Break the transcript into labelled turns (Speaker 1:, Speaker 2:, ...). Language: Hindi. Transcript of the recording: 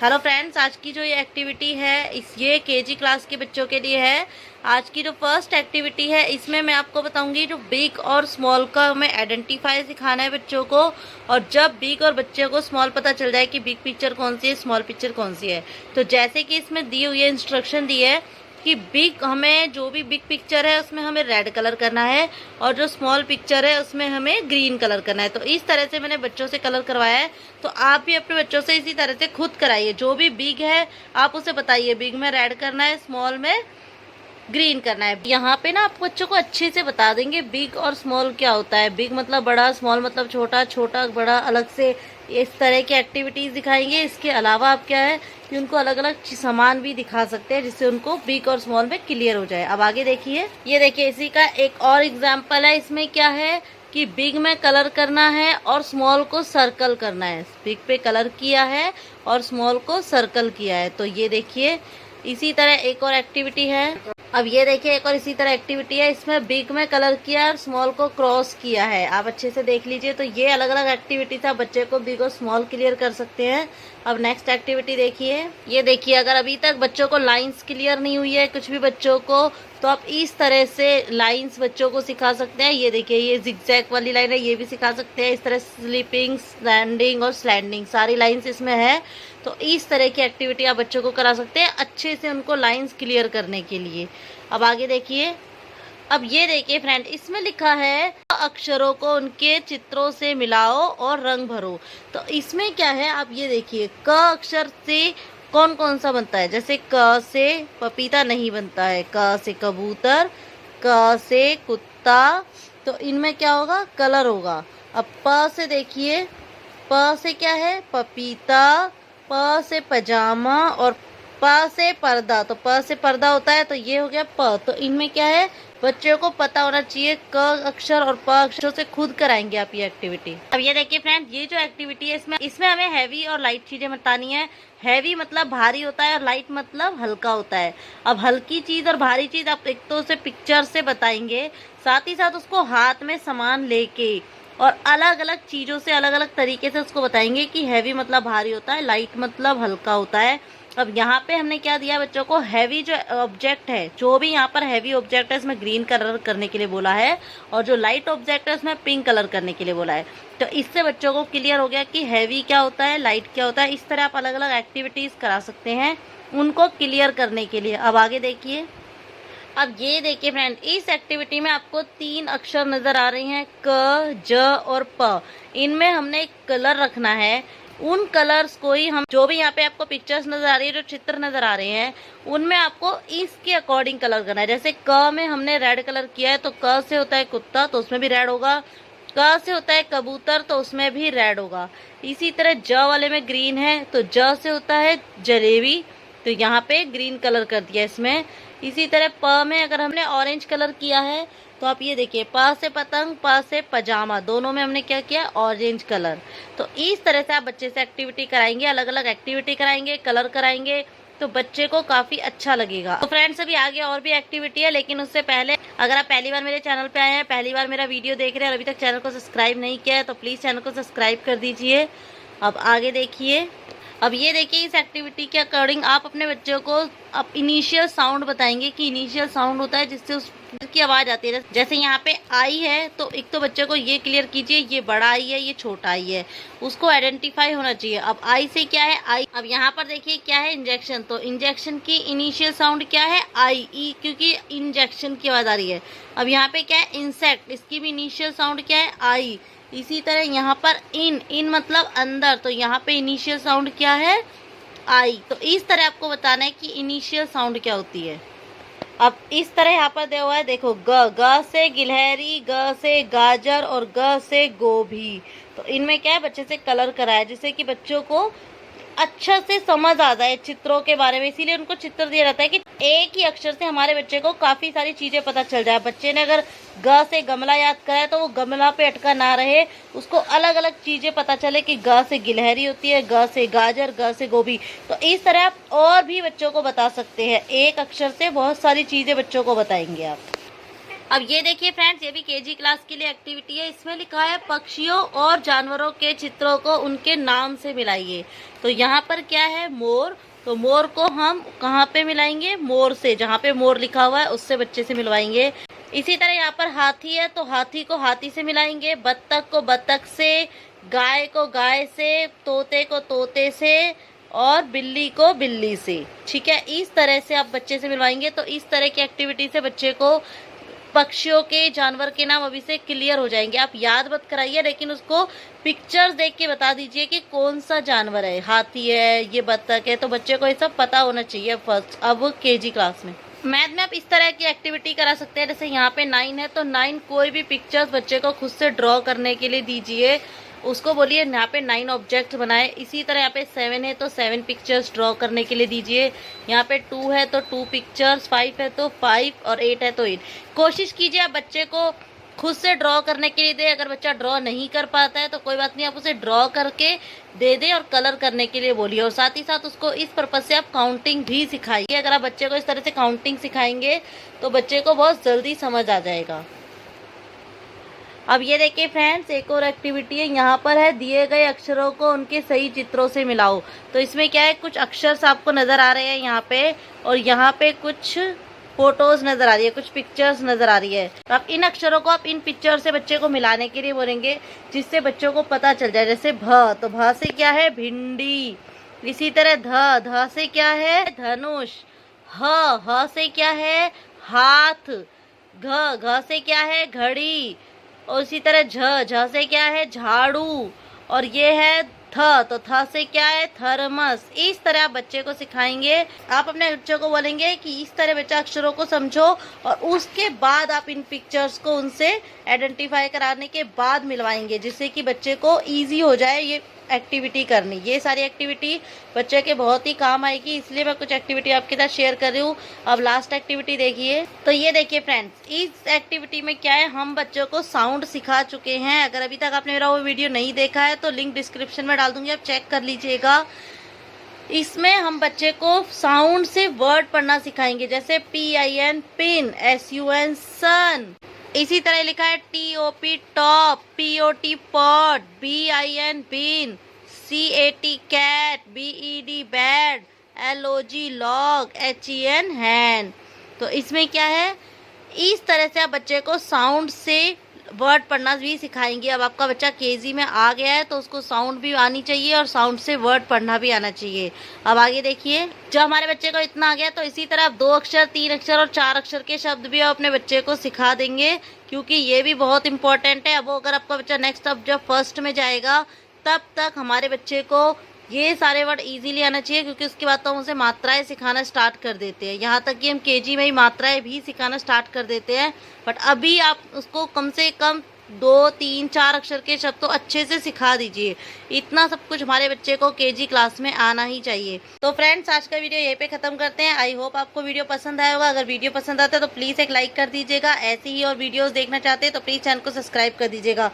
Speaker 1: हेलो फ्रेंड्स, आज की जो ये एक्टिविटी है ये केजी क्लास के बच्चों के लिए है। आज की जो फर्स्ट एक्टिविटी है इसमें मैं आपको बताऊंगी जो बिग और स्मॉल का हमें आइडेंटिफाई सिखाना है बच्चों को। और जब बिग और बच्चे को स्मॉल पता चल जाए कि बिग पिक्चर कौन सी है, स्मॉल पिक्चर कौन सी है, तो जैसे कि इसमें दी हुई है इंस्ट्रक्शन दी है कि बिग हमें जो भी बिग पिक्चर है उसमें हमें रेड कलर करना है और जो स्मॉल पिक्चर है उसमें हमें ग्रीन कलर करना है। तो इस तरह से मैंने बच्चों से कलर करवाया है, तो आप भी अपने बच्चों से इसी तरह से खुद कराइए। जो भी बिग है आप उसे बताइए बिग में रेड करना है, स्मॉल में ग्रीन करना है। यहाँ पे ना आप बच्चों को अच्छे से बता देंगे बिग और स्मॉल क्या होता है। बिग मतलब बड़ा, स्मॉल मतलब छोटा, छोटा बड़ा अलग से इस तरह की एक्टिविटीज दिखाएंगे। इसके अलावा आप क्या है कि उनको अलग अलग सामान भी दिखा सकते हैं जिससे उनको बिग और स्मॉल में क्लियर हो जाए। अब आगे देखिए, ये देखिए इसी का एक और एग्जाम्पल है। इसमें क्या है कि बिग में कलर करना है और स्मॉल को सर्कल करना है। बिग पे कलर किया है और स्मॉल को सर्कल किया है। तो ये देखिए इसी तरह एक और एक्टिविटी है। अब ये देखिए एक और इसी तरह एक्टिविटी है। इसमें बिग में कलर किया और स्मॉल को क्रॉस किया है। आप अच्छे से देख लीजिए। तो ये अलग अलग एक्टिविटीज आप बच्चे को बिग और स्मॉल क्लियर कर सकते हैं। अब नेक्स्ट एक्टिविटी देखिए। ये देखिए अगर अभी तक बच्चों को लाइंस क्लियर नहीं हुई है कुछ भी बच्चों को, तो आप इस तरह से लाइंस बच्चों को सिखा सकते हैं। ये देखिए ये जिगजैग वाली लाइन है, ये भी सिखा सकते हैं। इस तरह स्लीपिंग, स्टैंडिंग और स्लैंडिंग सारी लाइंस इसमें है। तो इस तरह की एक्टिविटी आप बच्चों को करा सकते हैं अच्छे से उनको लाइंस क्लियर करने के लिए। अब आगे देखिए। अब ये देखिए फ्रेंड, इसमें लिखा है अक्षरों को उनके चित्रों से मिलाओ और रंग भरो। तो इसमें क्या है आप ये देखिए, क अक्षर से कौन कौन सा बनता है। जैसे क से पपीता नहीं बनता है, क से कबूतर, क से कुत्ता। तो इनमें क्या होगा, कलर होगा। अब प से देखिए, प से क्या है, पपीता, प से पजामा और प से पर्दा। तो प से पर्दा होता है, तो ये हो गया प। तो इनमें क्या है बच्चों को पता होना चाहिए। क अक्षर और प अक्षर से खुद कराएंगे आप ये एक्टिविटी। अब ये देखिए फ्रेंड, ये जो एक्टिविटी है इसमें हमें हैवी और लाइट चीजें बतानी है। हैवी मतलब भारी होता है और लाइट मतलब हल्का होता है। अब हल्की चीज और भारी चीज आप एक तो उसे पिक्चर से बताएंगे, साथ ही साथ उसको हाथ में सामान लेके और अलग अलग चीजों से अलग अलग तरीके से उसको बताएंगे कि हैवी मतलब भारी होता है, लाइट मतलब हल्का होता है। अब यहाँ पे हमने क्या दिया बच्चों को, हैवी जो ऑब्जेक्ट है, जो भी यहाँ पर हैवी ऑब्जेक्ट है इसमें ग्रीन कलर करने के लिए बोला है और जो लाइट ऑब्जेक्ट है उसमें पिंक कलर करने के लिए बोला है। तो इससे बच्चों को क्लियर हो गया कि हैवी क्या होता है, लाइट क्या होता है। इस तरह आप अलग अलग एक्टिविटीज करा सकते हैं उनको क्लियर करने के लिए। अब आगे देखिए। अब ये देखिए फ्रेंड, इस एक्टिविटी में आपको 3 अक्षर नजर आ रही हैं, क, ज और प। इनमें हमने एक कलर रखना है। उन कलर्स को ही हम, जो भी यहाँ पे आपको पिक्चर्स नजर आ रही है, जो चित्र नजर आ रहे हैं, उनमें आपको इसके अकॉर्डिंग कलर करना है। जैसे क में हमने रेड कलर किया है, तो क से होता है कुत्ता, तो उसमें भी रेड होगा। क से होता है कबूतर, तो उसमें भी रेड होगा। इसी तरह ज वाले में ग्रीन है, तो ज से होता है जलेबी, तो यहाँ पे ग्रीन कलर कर दिया इसमें। इसी तरह प में अगर हमने ऑरेंज कलर किया है, तो आप ये देखिए प से पतंग, प से पजामा, दोनों में हमने क्या किया, ऑरेंज कलर। तो इस तरह से आप बच्चे से एक्टिविटी कराएंगे, अलग अलग एक्टिविटी कराएंगे, कलर कराएंगे, तो बच्चे को काफी अच्छा लगेगा। तो फ्रेंड्स अभी आगे और भी एक्टिविटी है, लेकिन उससे पहले अगर आप पहली बार मेरे चैनल पे आए हैं, पहली बार मेरा वीडियो देख रहे हैं और अभी तक चैनल को सब्सक्राइब नहीं किया है, तो प्लीज चैनल को सब्सक्राइब कर दीजिए। अब आगे देखिए। अब ये देखिए इस एक्टिविटी के अकॉर्डिंग आप अपने बच्चों को अब इनिशियल साउंड बताएंगे कि इनिशियल साउंड होता है जिससे उसकी आवाज आती है। जैसे यहाँ पे आई है, तो एक तो बच्चे को ये क्लियर कीजिए ये बड़ा आई है, ये छोटा आई है, उसको आइडेंटिफाई होना चाहिए। अब आई से क्या है, आई। अब यहाँ पर देखिए क्या है, इंजेक्शन। तो इंजेक्शन की इनिशियल साउंड क्या है, आई, ई, क्योंकि इंजेक्शन की आवाज आ रही है। अब यहाँ पे क्या है, इंसेक्ट, इसकी भी इनिशियल साउंड क्या है, आई। इसी तरह यहाँ पर इन मतलब अंदर, तो यहाँ पे इनिशियल साउंड क्या है, आई। तो इस तरह आपको बताना है कि इनिशियल साउंड क्या होती है। अब इस तरह यहाँ पर दिया हुआ है, देखो ग से गिलहरी, ग से गाजर और ग से गोभी। तो इनमें क्या है, बच्चे से कलर कराया जिससे कि बच्चों को अच्छा से समझ आ जाए चित्रों के बारे में। इसीलिए उनको चित्र दिया जाता है कि एक ही अक्षर से हमारे बच्चे को काफी सारी चीजें पता चल जाए। बच्चे ने अगर ग से गमला याद करा है तो वो गमला पे अटका ना रहे, उसको अलग अलग चीजें पता चले कि ग से गिलहरी होती है, ग से गाजर, ग से गोभी। तो इस तरह आप और भी बच्चों को बता सकते हैं, एक अक्षर से बहुत सारी चीजें बच्चों को बताएंगे आप। अब ये देखिए फ्रेंड्स, ये भी केजी क्लास के लिए एक्टिविटी है। इसमें लिखा है पक्षियों और जानवरों के चित्रों को उनके नाम से मिलाइए। तो यहाँ पर क्या है, मोर। तो मोर को हम कहाँ पे मिलाएंगे, मोर से, जहाँ पे मोर लिखा हुआ है उससे बच्चे से मिलवाएंगे। इसी तरह यहाँ पर हाथी है, तो हाथी को हाथी से मिलाएंगे, बत्तख को बत्तख से, गाय को गाय से, तोते को तोते से और बिल्ली को बिल्ली से। ठीक है, इस तरह से आप बच्चे से मिलवाएंगे। तो इस तरह की एक्टिविटी से बच्चे को पक्षियों के, जानवर के नाम अभी से क्लियर हो जाएंगे। आप याद मत कराइए, लेकिन उसको पिक्चर्स देख के बता दीजिए कि कौन सा जानवर है, हाथी है, ये बत्तख है। तो बच्चे को ये सब पता होना चाहिए फर्स्ट, अब केजी क्लास में। मैथ में आप इस तरह की एक्टिविटी करा सकते हैं। जैसे यहाँ पे 9 है, तो 9 कोई भी पिक्चर्स बच्चे को खुद से ड्रॉ करने के लिए दीजिए। उसको बोलिए यहाँ पे 9 ऑब्जेक्ट बनाए। इसी तरह यहाँ पे 7 है, तो 7 पिक्चर्स ड्रॉ करने के लिए दीजिए। यहाँ पे 2 है तो 2 पिक्चर्स, 5 है तो 5 और 8 है तो 8। कोशिश कीजिए आप बच्चे को खुद से ड्रॉ करने के लिए दे। अगर बच्चा ड्रॉ नहीं कर पाता है तो कोई बात नहीं, आप उसे ड्रॉ करके दे दे और कलर करने के लिए बोलिए। और साथ ही साथ उसको इस पर्पज से आप काउंटिंग भी सिखाइए। अगर आप बच्चे को इस तरह से काउंटिंग सिखाएंगे तो बच्चे को बहुत जल्दी समझ आ जाएगा। अब ये देखिए फ्रेंड्स, एक और एक्टिविटी है। यहाँ पर है दिए गए अक्षरों को उनके सही चित्रों से मिलाओ। तो इसमें क्या है, कुछ अक्षर आपको नजर आ रहे हैं यहाँ पे, और यहाँ पे कुछ फोटोज नजर आ रही है, कुछ पिक्चर्स नजर आ रही है। तो आप इन अक्षरों को आप इन पिक्चर से बच्चे को मिलाने के लिए बोलेंगे, जिससे बच्चों को पता चल जाए। जैसे भ, तो भ से क्या है, भिंडी। इसी तरह ध, ध से क्या है, धनुष। ह से क्या है, हाथ। घ, घ से क्या है, घड़ी। और इसी तरह झ, झ से क्या है, झाड़ू। और ये है थ, तो थ से क्या है, थर्मस। इस तरह आप बच्चे को सिखाएंगे। आप अपने बच्चों को बोलेंगे कि इस तरह बच्चा अक्षरों को समझो, और उसके बाद आप इन पिक्चर्स को उनसे आइडेंटिफाई कराने के बाद मिलवाएंगे, जिससे कि बच्चे को इजी हो जाए ये एक्टिविटी करनी। ये सारी एक्टिविटी बच्चे के बहुत ही काम आएगी, इसलिए मैं कुछ एक्टिविटी आपके साथ शेयर कर रही हूँ। अब लास्ट एक्टिविटी देखिए। तो ये देखिए फ्रेंड्स, इस एक्टिविटी में क्या है, हम बच्चों को साउंड सिखा चुके हैं। अगर अभी तक आपने मेरा वो वीडियो नहीं देखा है तो लिंक डिस्क्रिप्शन में डाल दूंगी, आप चेक कर लीजिएगा। इसमें हम बच्चे को साउंड से वर्ड पढ़ना सिखाएंगे, जैसे PIN पिन, SUN सन। इसी तरह लिखा है TOP top, POT pot, BIN been, CAT cat, BED bad, LOG log, HEN hand. तो इसमें क्या है, इस तरह से आप बच्चे को साउंड से वर्ड पढ़ना भी सिखाएंगे। अब आपका बच्चा केजी में आ गया है तो उसको साउंड भी आनी चाहिए और साउंड से वर्ड पढ़ना भी आना चाहिए। अब आगे देखिए, जब हमारे बच्चे को इतना आ गया तो इसी तरह आप 2 अक्षर, 3 अक्षर और 4 अक्षर के शब्द भी आप अपने बच्चे को सिखा देंगे, क्योंकि ये भी बहुत इंपॉर्टेंट है। अब अगर आपका बच्चा नेक्स्ट अब जब फर्स्ट में जाएगा तब तक हमारे बच्चे को ये सारे वर्ड इजीली आना चाहिए, क्योंकि उसके बाद तो हम उसे मात्राएं सिखाना स्टार्ट कर देते हैं। यहाँ तक कि हम केजी में ही मात्राएं भी सिखाना स्टार्ट कर देते हैं, बट अभी आप उसको कम से कम 2, 3, 4 अक्षर के शब्द तो अच्छे से सिखा दीजिए। इतना सब कुछ हमारे बच्चे को केजी क्लास में आना ही चाहिए। तो फ्रेंड्स, आज का वीडियो यहीं पे खत्म करते हैं। आई होप आपको वीडियो पसंद आया होगा। अगर वीडियो पसंद आता है तो प्लीज एक लाइक कर दीजिएगा। ऐसे ही और वीडियोस देखना चाहते हैं तो प्लीज चैनल को सब्सक्राइब कर दीजिएगा।